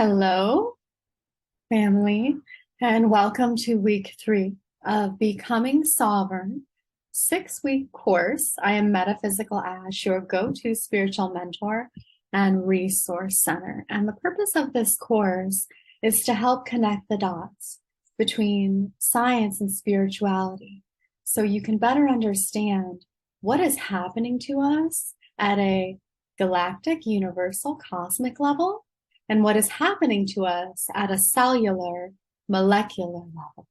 Hello, family, and welcome to week 3 of Becoming Sovereign 6-week course. I am Metaphysical Ash, your go-to spiritual mentor and resource center. And the purpose of this course is to help connect the dots between science and spirituality so you can better understand what is happening to us at a galactic, universal, cosmic level, and what is happening to us at a cellular, molecular level.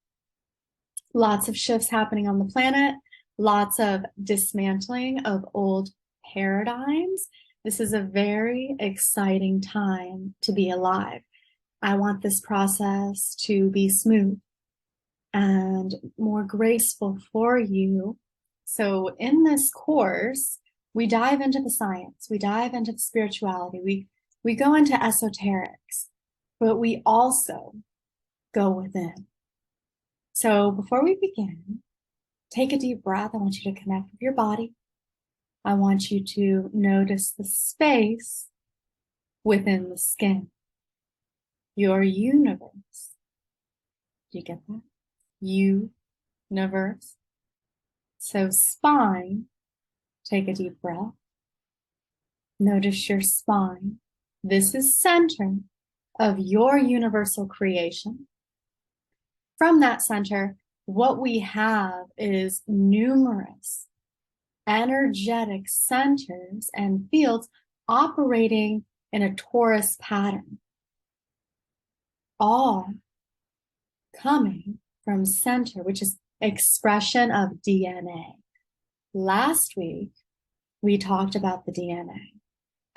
Lots of shifts happening on the planet, lots of dismantling of old paradigms. This is a very exciting time to be alive. I want this process to be smooth and more graceful for you. So in this course, we dive into the science, we dive into the spirituality, we go into esoterics, but we also go within. So before we begin, take a deep breath. I want you to connect with your body. I want you to notice the space within the skin, your universe. Do you get that? Universe. So spine, take a deep breath. Notice your spine. This is center of your universal creation. From that center, what we have is numerous energetic centers and fields operating in a torus pattern, all coming from center, which is expression of DNA. Last week, we talked about the DNA.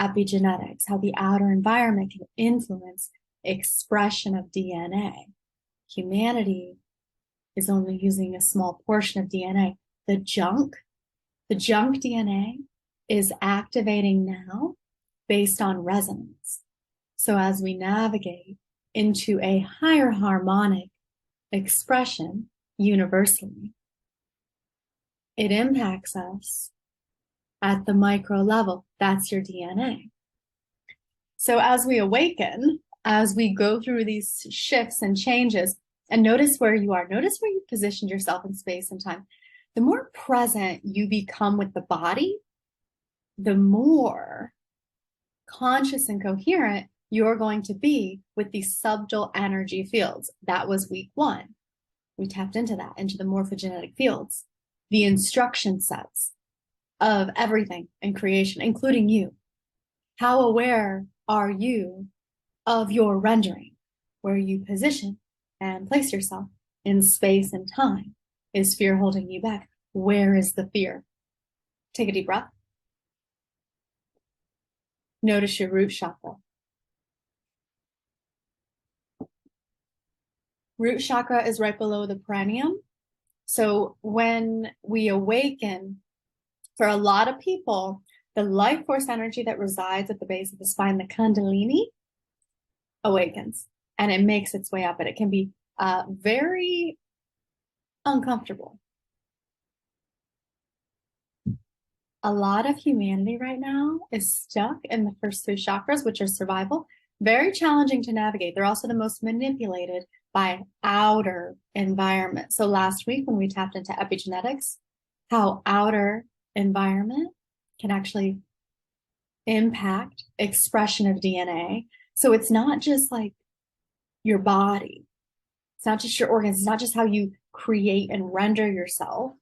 Epigenetics, how the outer environment can influence expression of DNA. Humanity is only using a small portion of DNA. The junk DNA is activating now based on resonance. So as we navigate into a higher harmonic expression universally, it impacts us at the micro level. That's your DNA. So as we awaken, as we go through these shifts and changes, and notice where you are, notice where you've positioned yourself in space and time. The more present you become with the body, the more conscious and coherent you're going to be with these subtle energy fields. That was week 1. We tapped into that, into the morphogenetic fields, the instruction sets of everything in creation, including you. How aware are you of your rendering, where you position and place yourself in space and time? Is fear holding you back? Where is the fear? Take a deep breath. Notice your root chakra. Root chakra is right below the perineum. So when we awaken, for a lot of people, the life force energy that resides at the base of the spine, the Kundalini, awakens and it makes its way up, and it can be very uncomfortable. A lot of humanity right now is stuck in the first 3 chakras, which are survival, very challenging to navigate. They're also the most manipulated by outer environment. So last week when we tapped into epigenetics, how outer environment can actually impact expression of DNA. So it's not just like your body. It's not just your organs. It's not just how you create and render yourself.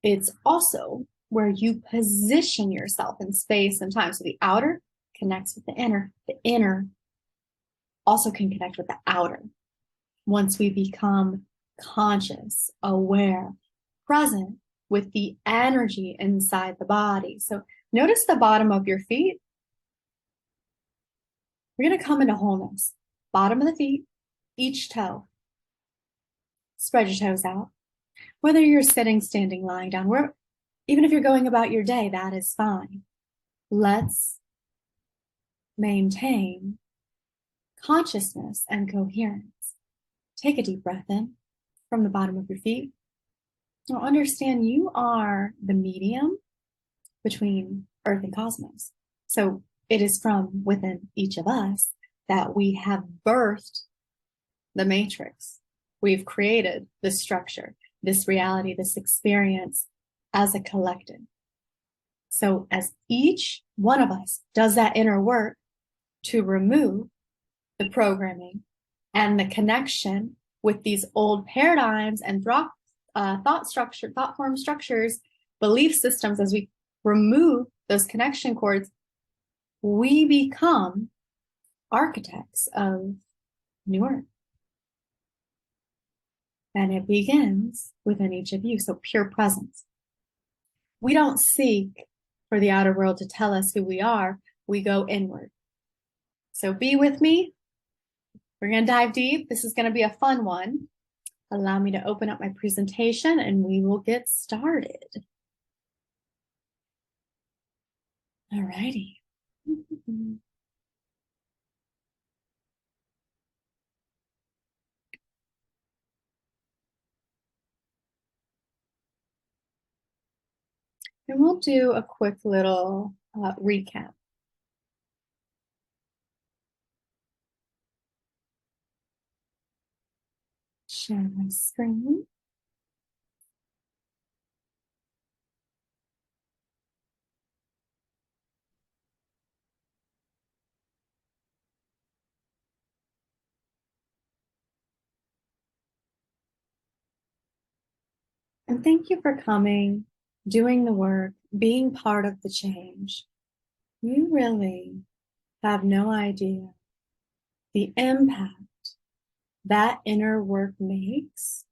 It's also where you position yourself in space and time. So the outer connects with the inner also can connect with the outer. Once we become conscious, aware, present with the energy inside the body. So notice the bottom of your feet. We're going to come into wholeness. Bottom of the feet, each toe. Spread your toes out. Whether you're sitting, standing, lying down, even if you're going about your day, that is fine. Let's maintain consciousness and coherence. Take a deep breath in from the bottom of your feet. Now understand you are the medium between Earth and cosmos. So it is from within each of us that we have birthed the matrix. We've created this structure, this reality, this experience as a collective. So as each one of us does that inner work to remove the programming and the connection with these old paradigms and thought form structures, belief systems, as we remove those connection cords, we become architects of new earth. And it begins within each of you. So pure presence. We don't seek for the outer world to tell us who we are. We go inward. So be with me. We're going to dive deep. This is going to be a fun one. Allow me to open up my presentation and we will get started. All righty. And we'll do a quick little recap. Share my screen. And thank you for coming, doing the work, being part of the change. You really have no idea the impact that inner work makes.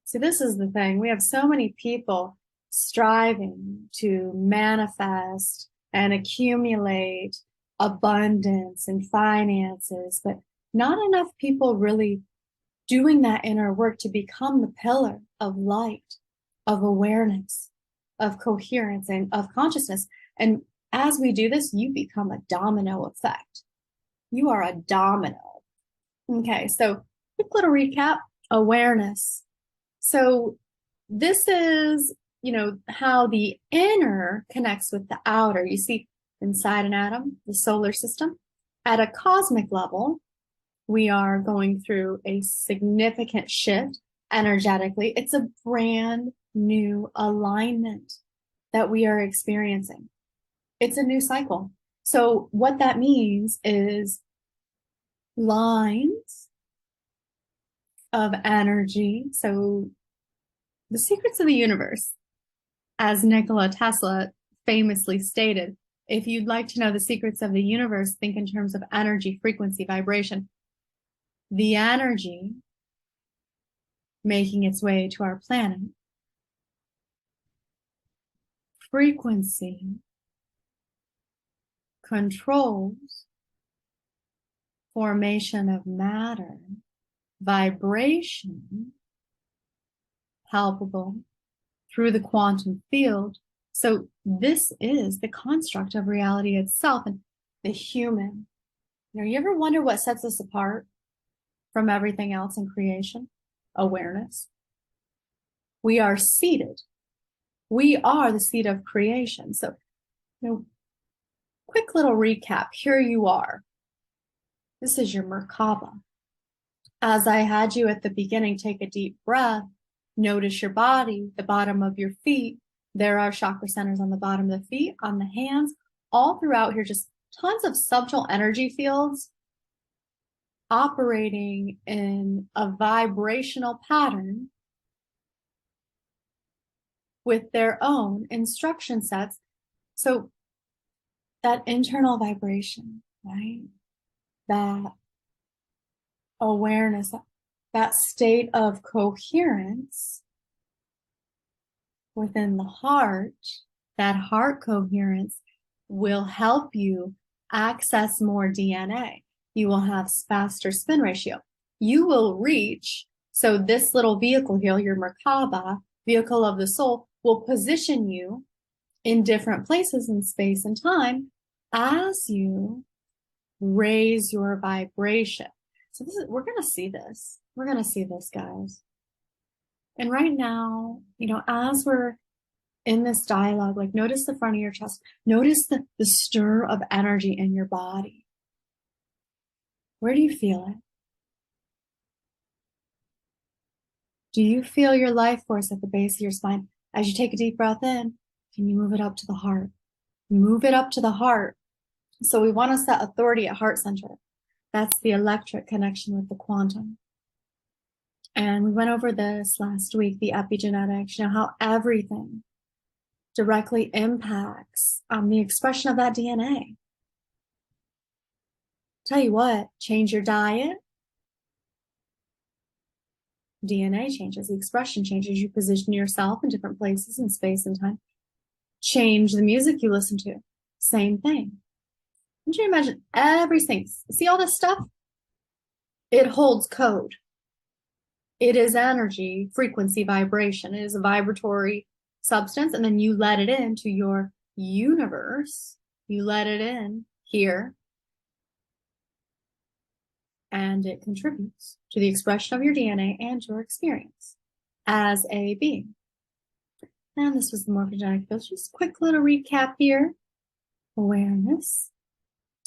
See, this is the thing. We have so many people striving to manifest and accumulate abundance and finances, but not enough people really doing that inner work to become the pillar of light, of awareness, of coherence, and of consciousness. And as we do this, you become a domino effect. You are a domino. Okay, so quick little recap, awareness. So this is, how the inner connects with the outer. You see, inside an atom, the solar system, at a cosmic level, we are going through a significant shift energetically. It's a brand new alignment that we are experiencing. It's a new cycle. So what that means is lines of energy. So the secrets of the universe, as Nikola Tesla famously stated, if you'd like to know the secrets of the universe, think in terms of energy, frequency, vibration. The energy making its way to our planet, frequency controls formation of matter, vibration palpable through the quantum field. So this is the construct of reality itself and the human. You ever wonder what sets us apart from everything else in creation? Awareness. We are seated. We are the seed of creation. So, quick little recap. Here you are. This is your Merkaba. As I had you at the beginning, take a deep breath. Notice your body, the bottom of your feet. There are chakra centers on the bottom of the feet, on the hands, all throughout here, just tons of subtle energy fields operating in a vibrational pattern with their own instruction sets. So that internal vibration, right? That awareness, that state of coherence within the heart, that heart coherence will help you access more DNA. You will have faster spin ratio. You will reach, so this little vehicle here, your Merkaba, vehicle of the soul, will position you in different places in space and time as you raise your vibration. So we're going to see this. We're going to see this, guys. And right now, as we're in this dialogue, like notice the front of your chest, notice the stir of energy in your body. Where do you feel it? Do you feel your life force at the base of your spine? As you take a deep breath in, can you move it up to the heart? Move it up to the heart. So we want to set authority at heart center. That's the electric connection with the quantum. And we went over this last week, the epigenetics, how everything directly impacts the expression of that DNA. Tell you what, change your diet, DNA changes, the expression changes, you position yourself in different places in space and time. Change the music you listen to, same thing. Can you imagine everything? See all this stuff? It holds code. It is energy, frequency, vibration. It is a vibratory substance, and then you let it into your universe. You let it in here, and it contributes to the expression of your DNA and your experience as a being. And this was the morphogenetic field. Just a quick little recap here. Awareness.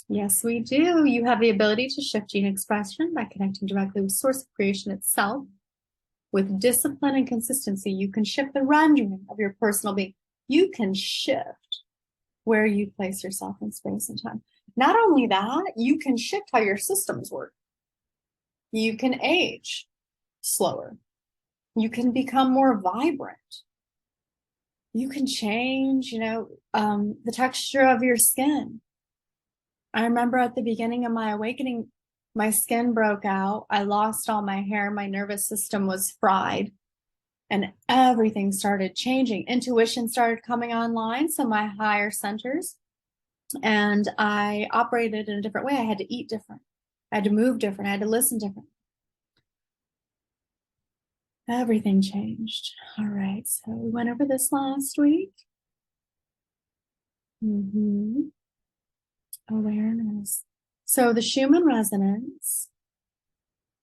Yes, we do. You have the ability to shift gene expression by connecting directly with source of creation itself. With discipline and consistency, you can shift the rendering of your personal being. You can shift where you place yourself in space and time. Not only that, you can shift how your systems work. You can age slower. You can become more vibrant. You can change, the texture of your skin. I remember at the beginning of my awakening, my skin broke out. I lost all my hair. My nervous system was fried and everything started changing. Intuition started coming online. So my higher centers, and I operated in a different way. I had to eat different. I had to move different. I had to listen different. Everything changed. All right. So we went over this last week. Awareness. So the Schumann resonance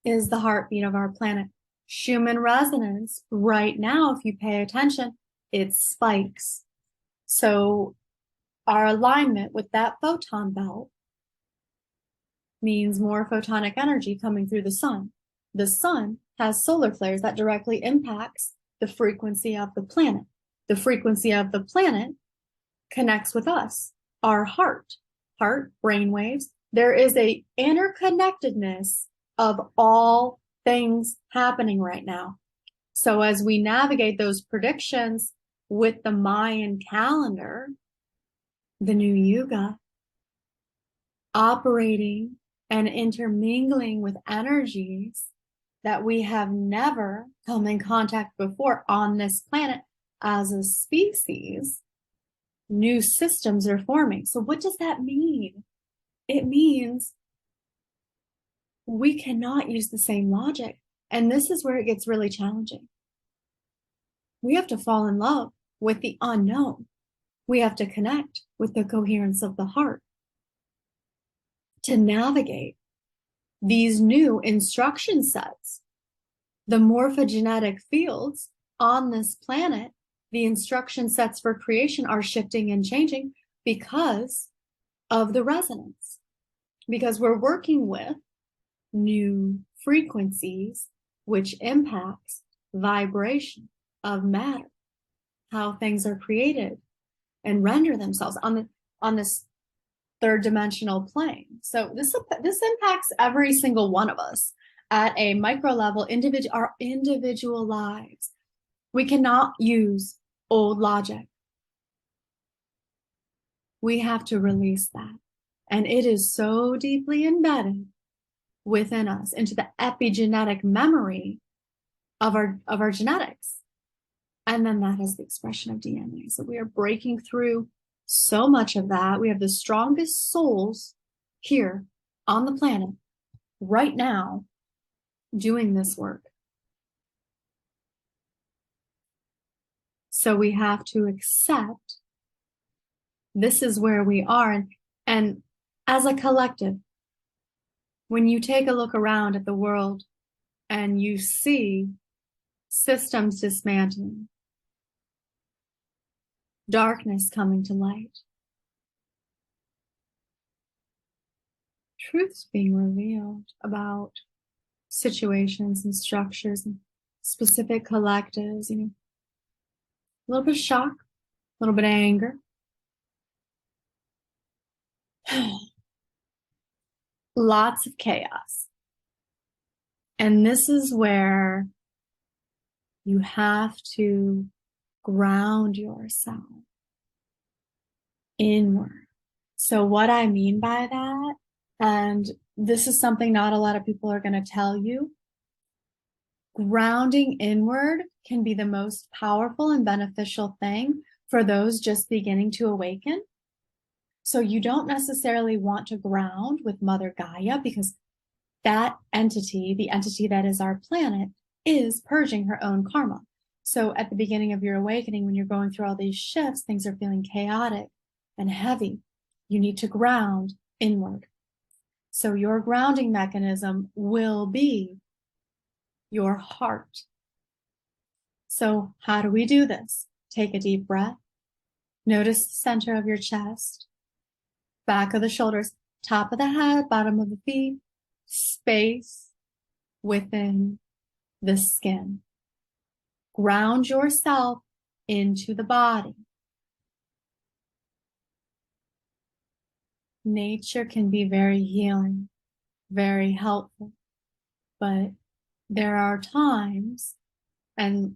is the heartbeat of our planet. Schumann resonance, right now, if you pay attention, it spikes. So our alignment with that photon belt means more photonic energy coming through the sun. The sun has solar flares that directly impacts the frequency of the planet. The frequency of the planet connects with us, our heart, brain waves. There is a interconnectedness of all things happening right now. So as we navigate those predictions with the Mayan calendar, the new yuga, operating and intermingling with energies that we have never come in contact before on this planet as a species, new systems are forming. So what does that mean? It means we cannot use the same logic. And this is where it gets really challenging. We have to fall in love with the unknown. We have to connect with the coherence of the heart to navigate these new instruction sets. The morphogenetic fields on this planet, the instruction sets for creation are shifting and changing because of the resonance, because we're working with new frequencies, which impacts vibration of matter, how things are created and render themselves on this third dimensional plane. So this impacts every single one of us at a micro level, our individual lives. We cannot use old logic. We have to release that. And it is so deeply embedded within us into the epigenetic memory of our genetics. And then that is the expression of DNA. So we are breaking through so much of that. We have the strongest souls here on the planet right now doing this work. So we have to accept this is where we are. And as a collective, when you take a look around at the world and you see systems dismantling, darkness coming to light, truths being revealed about situations and structures and specific collectives, a little bit of shock, a little bit of anger. Lots of chaos. And this is where you have to ground yourself inward. So what I mean by that, and this is something not a lot of people are going to tell you, grounding inward can be the most powerful and beneficial thing for those just beginning to awaken. So you don't necessarily want to ground with Mother Gaia, because that entity, the entity that is our planet, is purging her own karma. So at the beginning of your awakening, when you're going through all these shifts, things are feeling chaotic and heavy. You need to ground inward. So your grounding mechanism will be your heart. So how do we do this? Take a deep breath. Notice the center of your chest, back of the shoulders, top of the head, bottom of the feet, space within the skin. Ground yourself into the body. Nature can be very healing, very helpful, but there are times and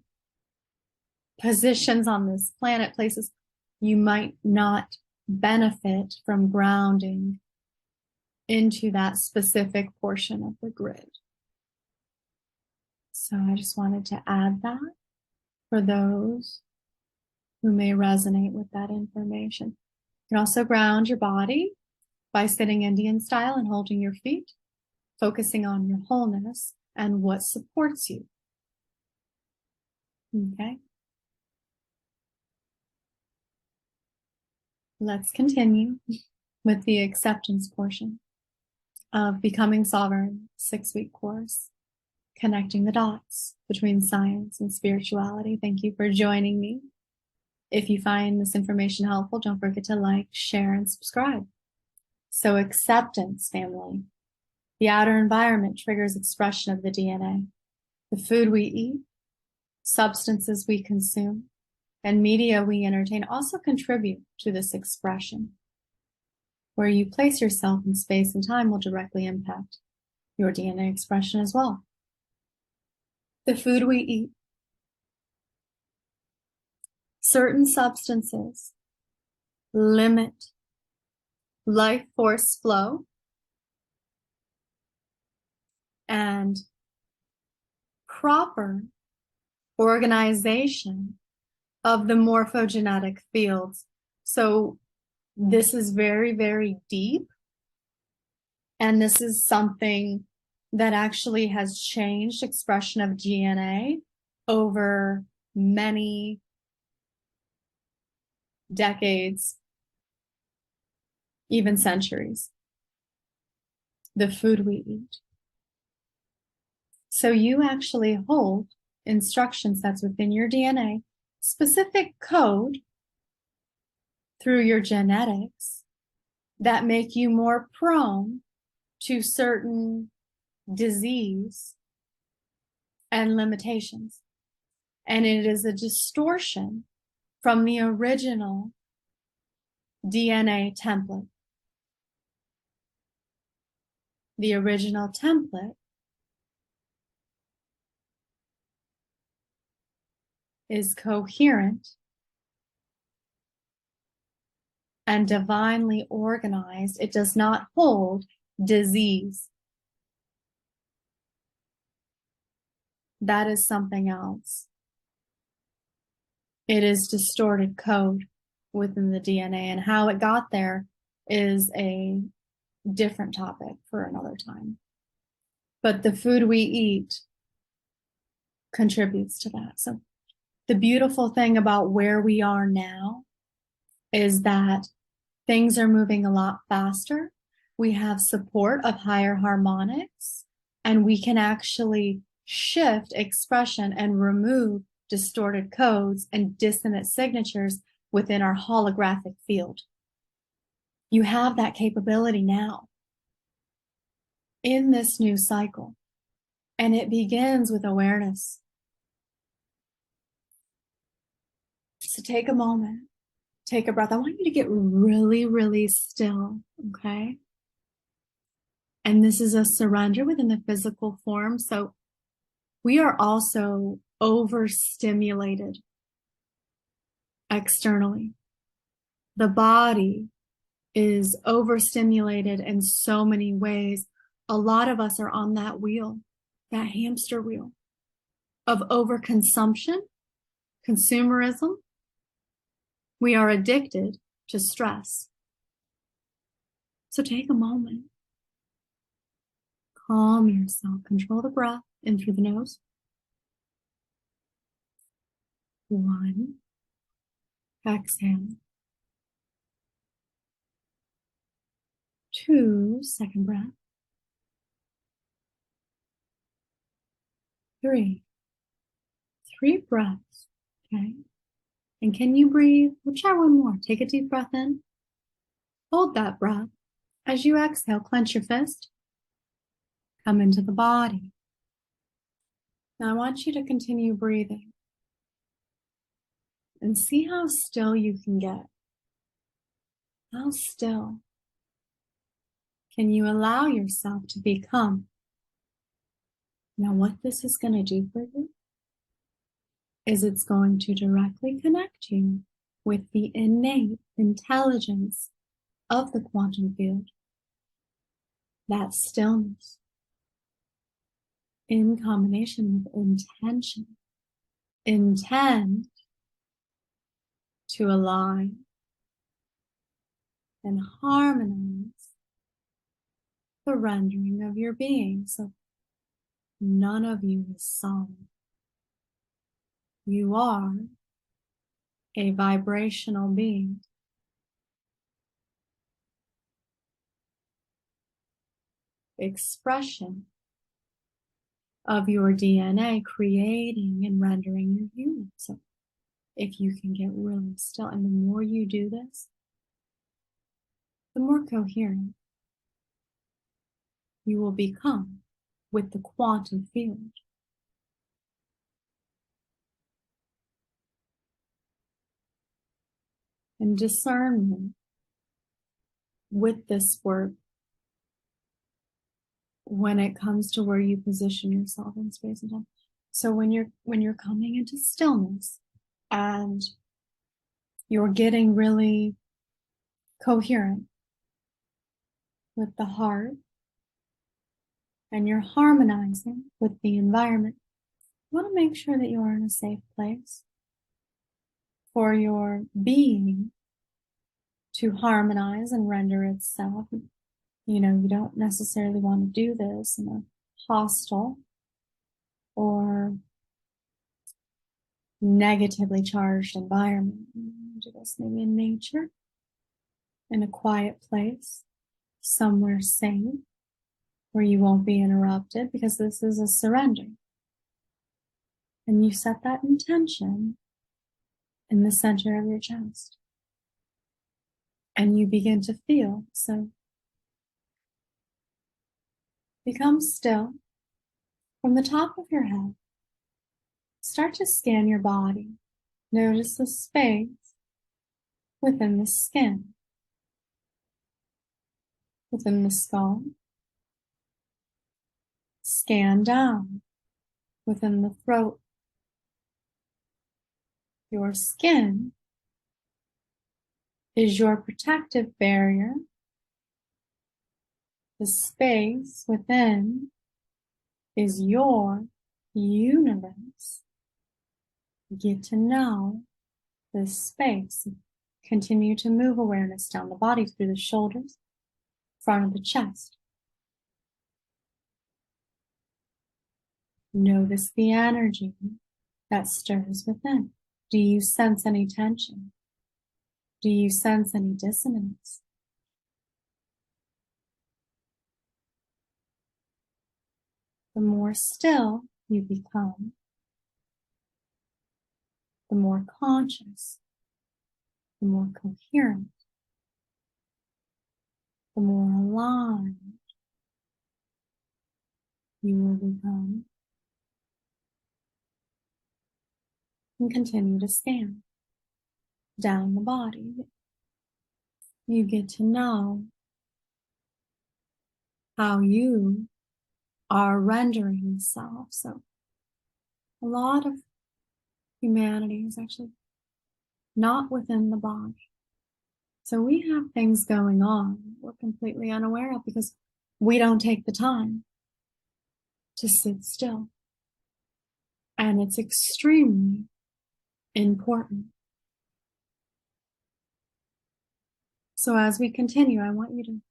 positions on this planet, places you might not benefit from grounding into that specific portion of the grid. So I just wanted to add that for those who may resonate with that information. You can also ground your body by sitting Indian style and holding your feet, focusing on your wholeness and what supports you. Okay. Let's continue with the acceptance portion of Becoming Sovereign 6-week course, connecting the dots between science and spirituality. Thank you for joining me. If you find this information helpful, don't forget to like, share, and subscribe. So acceptance, family. The outer environment triggers expression of the DNA. The food we eat, substances we consume, and media we entertain also contribute to this expression. Where you place yourself in space and time will directly impact your DNA expression as well. The food we eat, certain substances limit life force flow and proper organization of the morphogenetic fields. So this is very, very deep. And this is something that actually has changed expression of DNA over many decades, even centuries. The food we eat. So you actually hold instruction sets within your DNA, specific code through your genetics that make you more prone to certain disease and limitations. And it is a distortion from the original DNA template. The original template is coherent and divinely organized. It does not hold disease. That is something else. It is distorted code within the DNA, and how it got there is a different topic for another time. But the food we eat contributes to that. So the beautiful thing about where we are now is that things are moving a lot faster. We have support of higher harmonics, and we can actually shift expression and remove distorted codes and dissonant signatures within our holographic field. You have that capability now in this new cycle. And it begins with awareness. So take a moment, take a breath. I want you to get really, really still, okay? And this is a surrender within the physical form. So we are also overstimulated externally. The body is overstimulated in so many ways. A lot of us are on that wheel, that hamster wheel of overconsumption, consumerism. We are addicted to stress. So take a moment. Calm yourself. Control the breath in through the nose. 1. Exhale. 2. Second breath. 3. 3 breaths. Okay. And can you breathe? We'll try one more. Take a deep breath in. Hold that breath. As you exhale, clench your fist. Come into the body. Now I want you to continue breathing and see how still you can get. How still can you allow yourself to become? Now what this is going to do for you is it's going to directly connect you with the innate intelligence of the quantum field. That stillness in combination with intention. Intend to align and harmonize the rendering of your being. So none of you is solid. You are a vibrational being. Expression of your DNA creating and rendering your human. So if you can get really still, and the more you do this, the more coherent you will become with the quantum field. And discernment with this work when it comes to where you position yourself in space and time. So when you're coming into stillness and you're getting really coherent with the heart and you're harmonizing with the environment, you want to make sure that you are in a safe place for your being to harmonize and render itself. You know, you don't necessarily want to do this in a hostile or negatively charged environment. Do this maybe in nature, in a quiet place, somewhere safe, where you won't be interrupted, because this is a surrender. And you set that intention in the center of your chest. And you begin to feel. So become still. From the top of your head, start to scan your body. Notice the space within the skin, within the skull. Scan down within the throat. Your skin is your protective barrier. The space within is your universe. Get to know this space. Continue to move awareness down the body through the shoulders, front of the chest. Notice the energy that stirs within. Do you sense any tension? Do you sense any dissonance? The more still you become, the more conscious the more coherent, the more aligned you will become. And continue to scan down the body. You get to know how you are rendering yourself. So a lot of humanity is actually not within the body. So we have things going on we're completely unaware of because we don't take the time to sit still. And it's extremely important. So as we continue, I want you to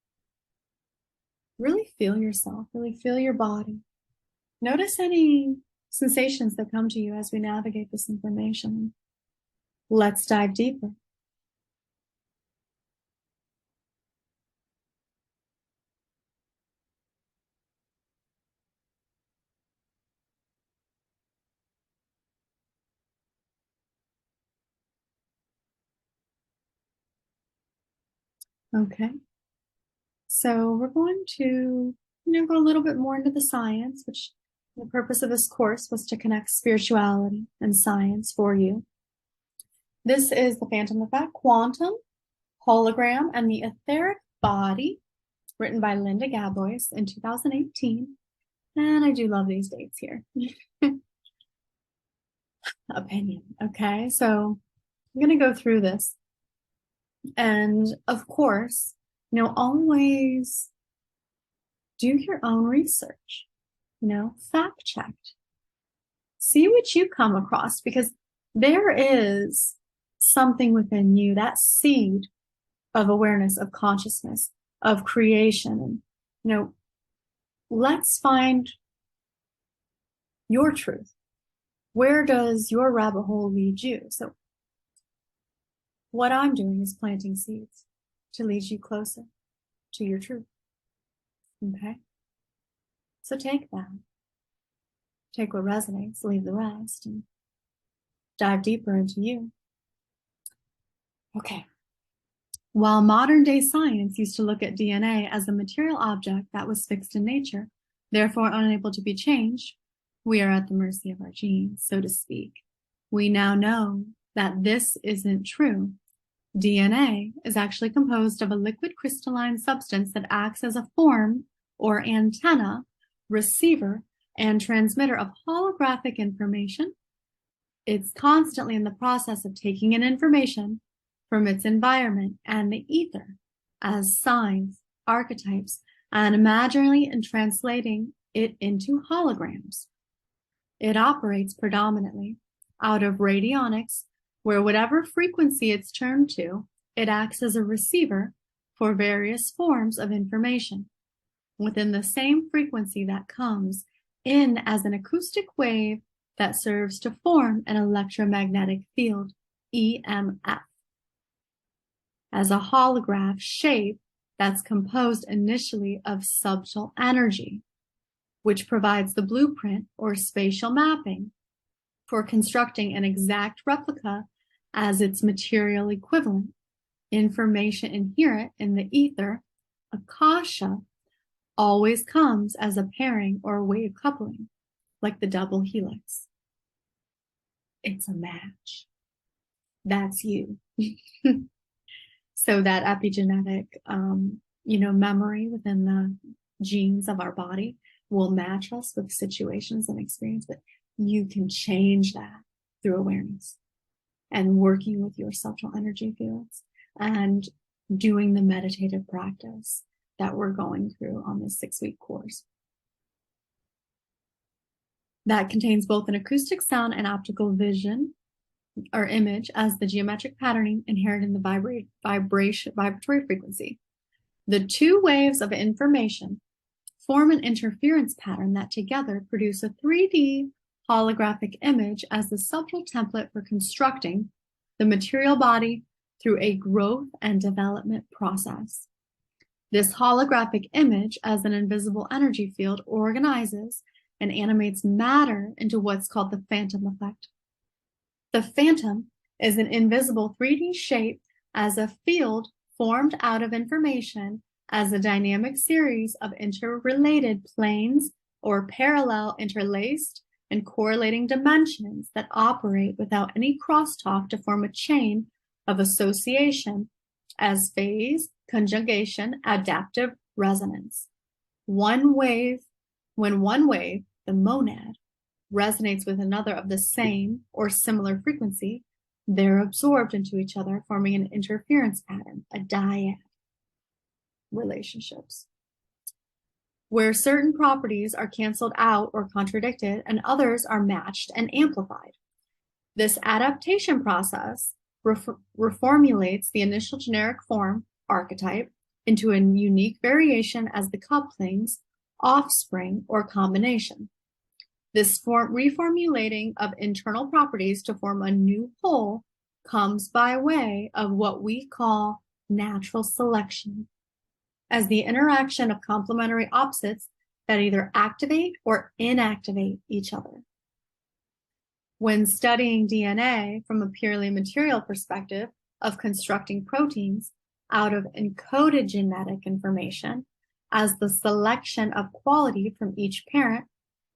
really feel yourself, really feel your body. Notice any sensations that come to you as we navigate this information. Let's dive deeper. Okay. So we're going to, go a little bit more into the science, which the purpose of this course was to connect spirituality and science for you. This is the Phantom Effect, Quantum, Hologram, and the Etheric Body, written by Linda Gabois in 2018. And I do love these dates here. Opinion. Okay, so I'm going to go through this. And of course, always do your own research, fact check. See what you come across, because there is something within you, that seed of awareness, of consciousness, of creation. And, let's find your truth. Where does your rabbit hole lead you? So what I'm doing is planting seeds to lead you closer to your truth. Okay? So take that. Take what resonates, leave the rest, and dive deeper into you. Okay. While modern day science used to look at DNA as a material object that was fixed in nature, therefore unable to be changed, we are at the mercy of our genes, so to speak. We now know that this isn't true. DNA is actually composed of a liquid crystalline substance that acts as a form or antenna, receiver, and transmitter of holographic information. It's constantly in the process of taking in information from its environment and the ether as signs, archetypes, and imaginary and translating it into holograms. It operates predominantly out of radionics, where whatever frequency it's turned to, it acts as a receiver for various forms of information within the same frequency that comes in as an acoustic wave that serves to form an electromagnetic field, EMF, as a holograph shape that's composed initially of subtle energy, which provides the blueprint or spatial mapping for constructing an exact replica as its material equivalent. Information inherent in the ether, akasha, always comes as a pairing or wave coupling, like the double helix. It's a match. That's you. So that epigenetic, memory within the genes of our body will match us with situations and experience, but you can change that through awareness and working with your subtle energy fields and doing the meditative practice that we're going through on this 6-week course. That contains both an acoustic sound and optical vision or image as the geometric patterning inherent in the vibratory frequency. The two waves of information form an interference pattern that together produce a 3D holographic image as the subtle template for constructing the material body through a growth and development process. This holographic image as an invisible energy field organizes and animates matter into what's called the phantom effect. The phantom is an invisible 3D shape as a field formed out of information as a dynamic series of interrelated planes or parallel interlaced and correlating dimensions that operate without any crosstalk to form a chain of association as phase, conjugation, adaptive resonance. When one wave, the monad, resonates with another of the same or similar frequency, they're absorbed into each other, forming an interference pattern, a dyad. Relationships, where certain properties are canceled out or contradicted and others are matched and amplified. This adaptation process reformulates the initial generic form, archetype, into a unique variation as the couplings, offspring, or combination. This reformulating of internal properties to form a new whole comes by way of what we call natural selection, as the interaction of complementary opposites that either activate or inactivate each other. When studying DNA from a purely material perspective of constructing proteins out of encoded genetic information, as the selection of quality from each parent,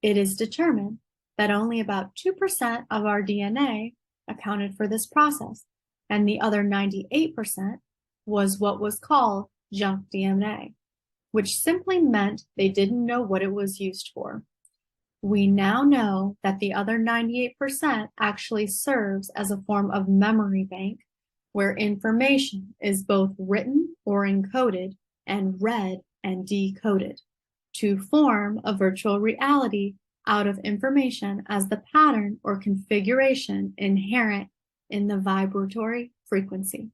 it is determined that only about 2% of our DNA accounted for this process, and the other 98% was what was called junk DNA, which simply meant they didn't know what it was used for. We now know that the other 98% actually serves as a form of memory bank where information is both written or encoded and read and decoded to form a virtual reality out of information as the pattern or configuration inherent in the vibratory frequency.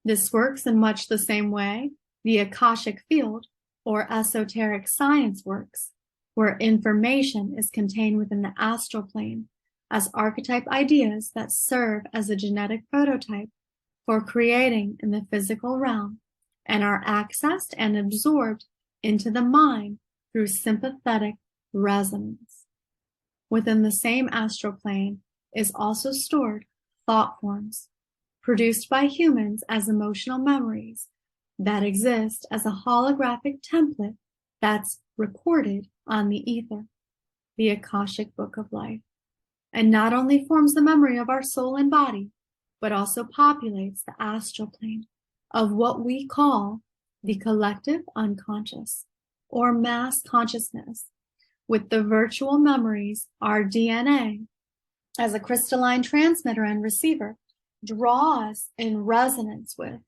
This works in much the same way the Akashic field or esoteric science works, where information is contained within the astral plane as archetype ideas that serve as a genetic prototype for creating in the physical realm and are accessed and absorbed into the mind through sympathetic resonance. Within the same astral plane is also stored thought forms produced by humans as emotional memories that exist as a holographic template that's recorded on the ether, the Akashic Book of Life, and not only forms the memory of our soul and body, but also populates the astral plane of what we call the collective unconscious or mass consciousness, with the virtual memories, our DNA, as a crystalline transmitter and receiver, draws in resonance with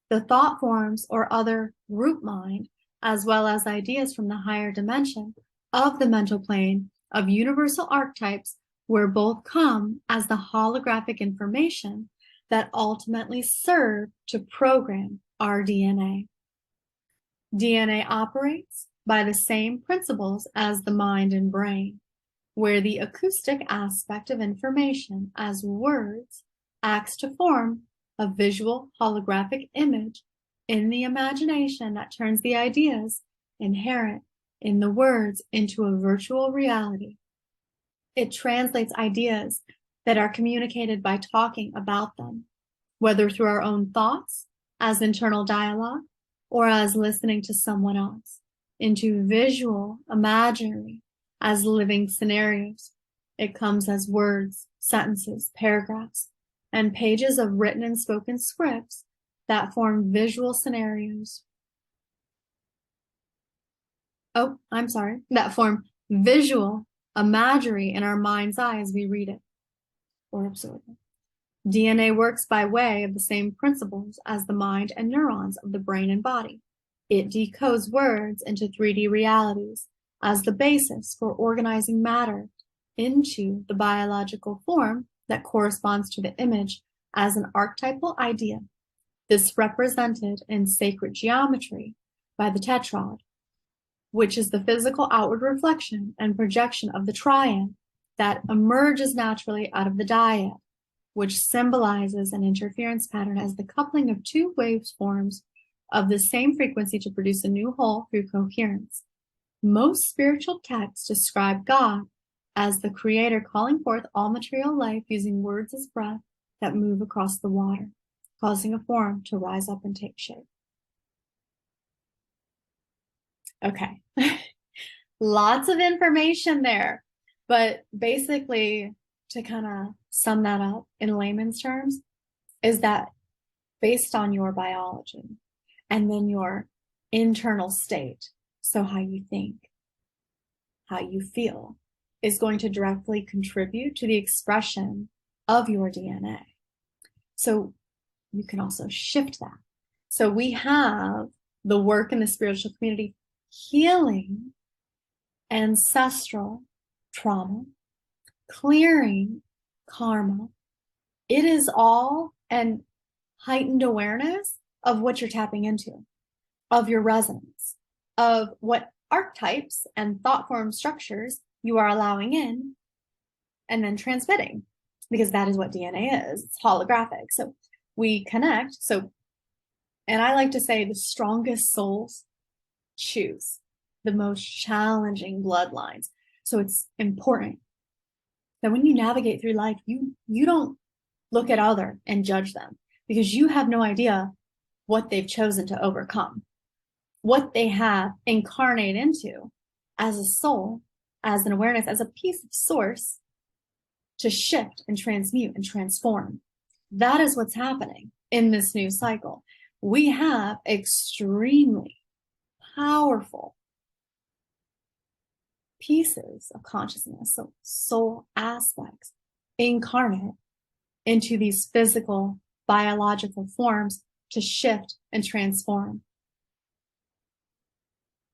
the thought forms or other group mind, as well as ideas from the higher dimension of the mental plane of universal archetypes, where both come as the holographic information that ultimately serve to program our DNA. DNA operates by the same principles as the mind and brain, where the acoustic aspect of information as words acts to form a visual holographic image in the imagination that turns the ideas inherent in the words into a virtual reality. It translates ideas that are communicated by talking about them, whether through our own thoughts as internal dialogue or as listening to someone else, into visual imaginary as living scenarios. It comes as words, sentences, paragraphs, and pages of written and spoken scripts that form visual scenarios. That form visual imagery in our mind's eye as we read it or absorb it. DNA works by way of the same principles as the mind and neurons of the brain and body. It decodes words into 3D realities as the basis for organizing matter into the biological form that corresponds to the image as an archetypal idea. This represented in sacred geometry by the tetrad, which is the physical outward reflection and projection of the triad that emerges naturally out of the dyad, which symbolizes an interference pattern as the coupling of two waveforms of the same frequency to produce a new whole through coherence. Most spiritual texts describe God as the creator calling forth all material life using words as breath that move across the water. causing a form to rise up and take shape. Okay. Lots of information there. But basically, to kind of sum that up in layman's terms, is that based on your biology and then your internal state, so how you think, how you feel, is going to directly contribute to the expression of your DNA. So you can also shift that. So we have the work in the spiritual community healing ancestral trauma, clearing karma. It is all an heightened awareness of what you're tapping into, of your resonance, of what archetypes and thought form structures you are allowing in and then transmitting, because that is what DNA is. It's holographic. So we connect. So, and I like to say the strongest souls choose the most challenging bloodlines. So it's important that when you navigate through life, you don't look at other and judge them, because you have no idea what they've chosen to overcome, what they have incarnate into as a soul, as an awareness, as a piece of source to shift and transmute and transform. That is what's happening in this new cycle. We have extremely powerful pieces of consciousness, so soul aspects, incarnate into these physical, biological forms to shift and transform.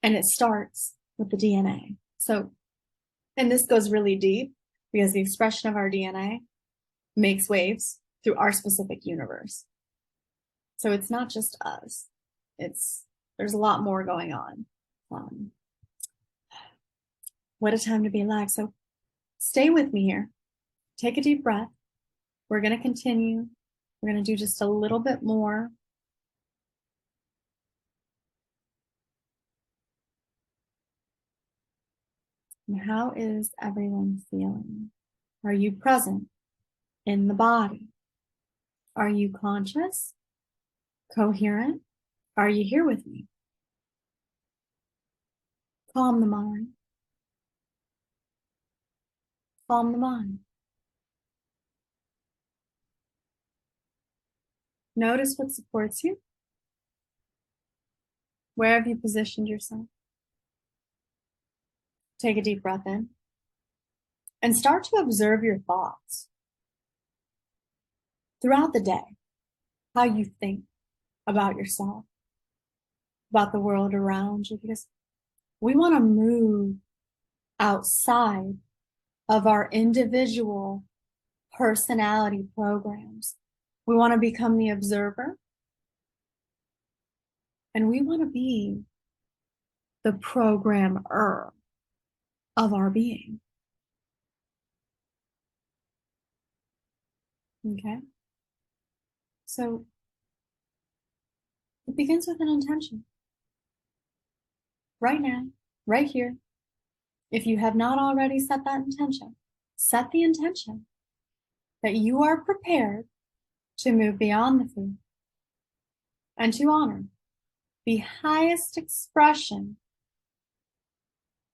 And it starts with the DNA. So, and this goes really deep because the expression of our DNA makes waves through our specific universe. So it's not just us. There's a lot more going on. What a time to be alive. So stay with me here. Take a deep breath. We're going to continue. We're going to do just a little bit more. And how is everyone feeling? Are you present in the body? Are you conscious? Coherent? Are you here with me? Calm the mind. Calm the mind. Notice what supports you. Where have you positioned yourself? Take a deep breath in and start to observe your thoughts throughout the day, how you think about yourself, about the world around you, because we want to move outside of our individual personality programs. We want to become the observer, and we want to be the programmer of our being. Okay? So it begins with an intention. Right now, right here. If you have not already set that intention, set the intention that you are prepared to move beyond the food and to honor the highest expression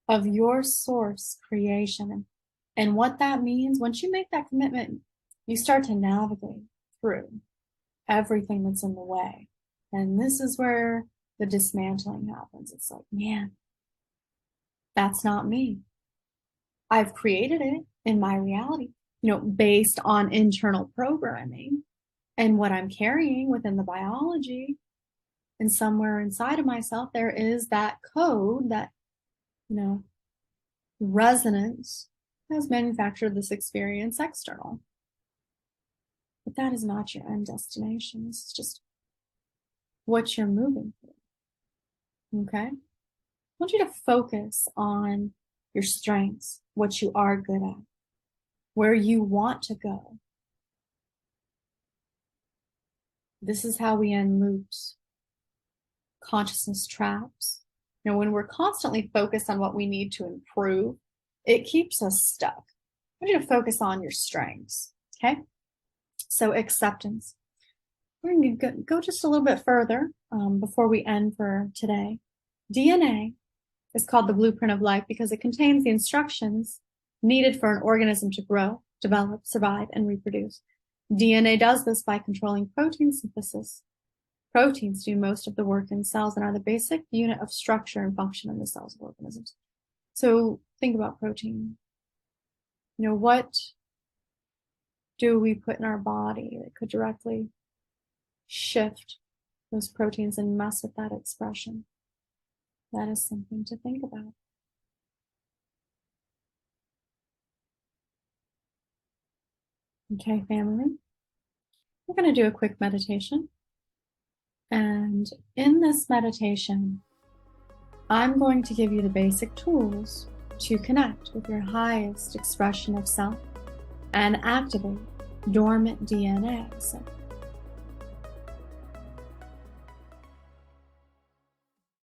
of your source creation. And what that means, once you make that commitment, you start to navigate through everything that's in the way. And this is where the dismantling happens. It's like, man, that's not me. I've created it in my reality, based on internal programming and what I'm carrying within the biology. And somewhere inside of myself, there is that code, that, resonance has manufactured this experience external. But that is not your end destination. It's just what you're moving through. Okay? I want you to focus on your strengths, what you are good at, where you want to go. This is how we end loops, consciousness traps. When we're constantly focused on what we need to improve, it keeps us stuck. I want you to focus on your strengths, okay? So acceptance. we're going to go just a little bit further before we end for today. DNA is called the blueprint of life because it contains the instructions needed for an organism to grow, develop, survive, and reproduce. DNA does this by controlling protein synthesis. Proteins do most of the work in cells and are the basic unit of structure and function in the cells of organisms. So think about protein. What do we put in our body that could directly shift those proteins and mess with that expression? That is something to think about. Okay, family. We're going to do a quick meditation. And in this meditation, I'm going to give you the basic tools to connect with your highest expression of self and activate dormant DNA. So